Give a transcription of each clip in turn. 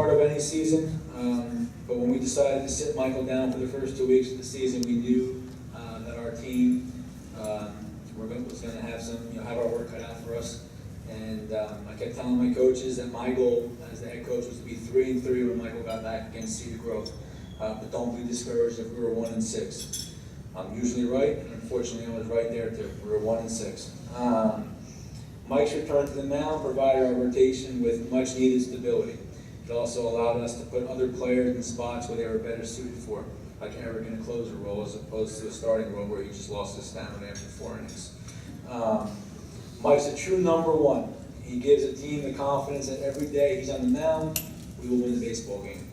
part of any season, but when we decided to sit Michael down for the first 2 weeks of the season, we knew that our team was going to have have our work cut out for us. And I kept telling my coaches that my goal as the head coach was to be 3-3 when Michael got back against Cedar Grove. But don't be discouraged if we were 1-6. I'm usually right, and unfortunately I was right there too. We were 1-6. Mike's return to the mound provided our rotation with much needed stability. It also allowed us to put other players in spots where they were better suited for, like Eric in a closer role as opposed to a starting role where he just lost his stamina after 4 innings. Mike's a true number one. He gives a team the confidence that every day he's on the mound, we will win the baseball game.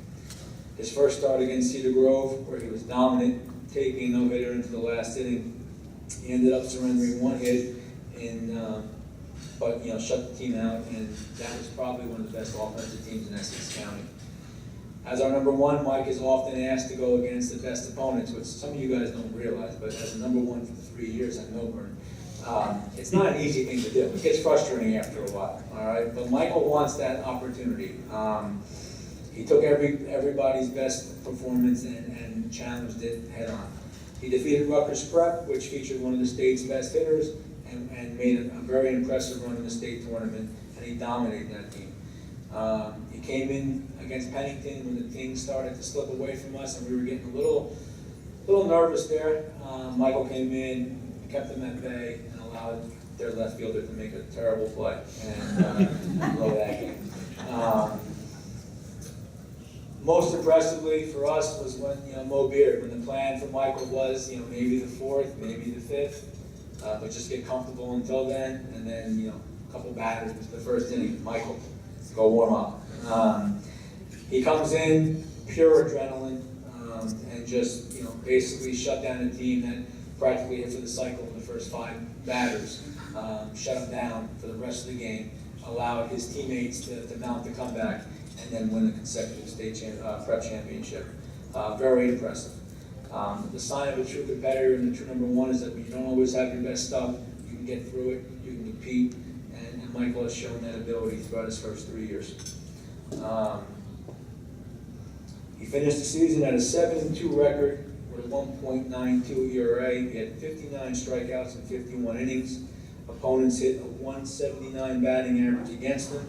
His first start against Cedar Grove, where he was dominant, taking a no-hitter into the last inning, he ended up surrendering 1 hit, but shut the team out, and that was probably one of the best offensive teams in Essex County. As our number one, Mike is often asked to go against the best opponents, which some of you guys don't realize, but as a number one for 3 years at Milburn, it's not an easy thing to do. It gets frustrating after a while, all right? But Michael wants that opportunity. He took everybody's best performance and challenged it head on. He defeated Rutgers Prep, which featured one of the state's best hitters, and made a very impressive run in the state tournament, and he dominated that team. He came in against Pennington when the team started to slip away from us, and we were getting a little nervous there. Michael came in, kept them at bay, and allowed their left fielder to make a terrible play and blow that game. Most impressively for us was when Mo Beard, when the plan for Michael was maybe the 4th, maybe the 5th, but just get comfortable until then, and then a couple batters was the first inning. Michael, go warm up. He comes in pure adrenaline and just basically shut down a team that practically hit for the cycle in the first 5 batters, shut him down for the rest of the game, allowed his teammates to mount the comeback, and then win a consecutive state prep championship. Very impressive. The sign of a true competitor and a true number one is that when you don't always have your best stuff, you can get through it, you can compete, and Michael has shown that ability throughout his first 3 years. He finished the season at a 7-2 record with a 1.92 ERA. He had 59 strikeouts in 51 innings. Opponents hit a 179 batting average against him.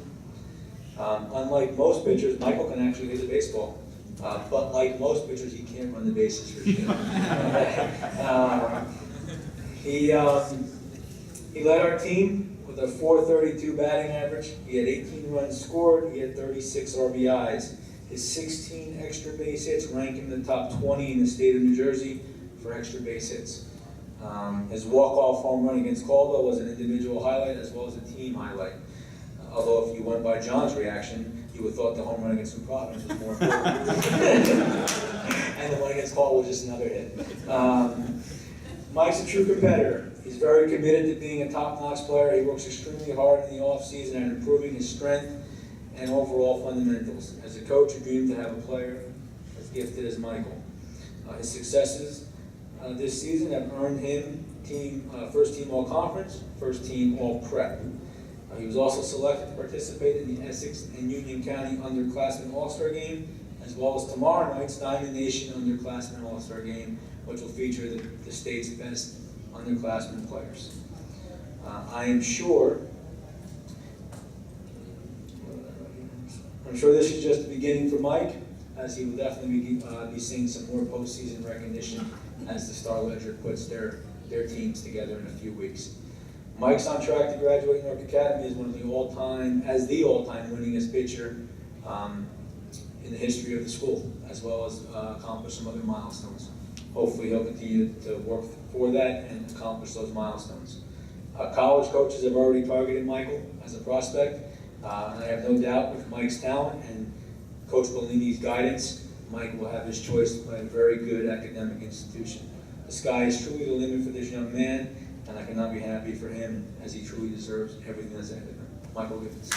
Unlike most pitchers, Michael can actually hit the baseball. But like most pitchers, he can't run the bases for sure. He led our team with a .432 batting average. He had 18 runs scored. He had 36 RBIs. His 16 extra base hits rank him in the top 20 in the state of New Jersey for extra base hits. His walk-off home run against Caldwell was an individual highlight as well as a team highlight. Although if you went by John's reaction, you would have thought the home run against New Providence was more important. And the one against Caldwell was just another hit. Mike's a true competitor. He's very committed to being a top-notch player. He works extremely hard in the off-season at improving his strength and overall fundamentals. As a coach, you dream to have a player as gifted as Michael. His successes this season have earned him first team all-conference, first team all-prep. He was also selected to participate in the Essex and Union County Underclassmen All-Star Game, as well as tomorrow night's Diamond Nation Underclassmen All-Star Game, which will feature the state's best underclassmen players. I'm sure this is just the beginning for Mike, as he will definitely be seeing some more postseason recognition as the Star Ledger puts their teams together in a few weeks. Mike's on track to graduate Newark Academy as one of the all-time winningest pitcher in the history of the school, as well as accomplish some other milestones. Hopefully he'll continue to work for that and accomplish those milestones. College coaches have already targeted Michael as a prospect, and I have no doubt with Mike's talent and Coach Bellini's guidance, Mike will have his choice by a very good academic institution. The sky is truly the limit for this young man, and I cannot be happy for him as he truly deserves everything that's ahead of him. Michael Gibbons.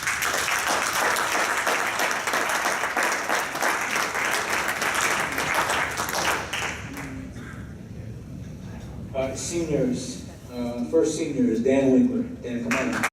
Seniors. First senior is Dan Winkler. Dan, come on.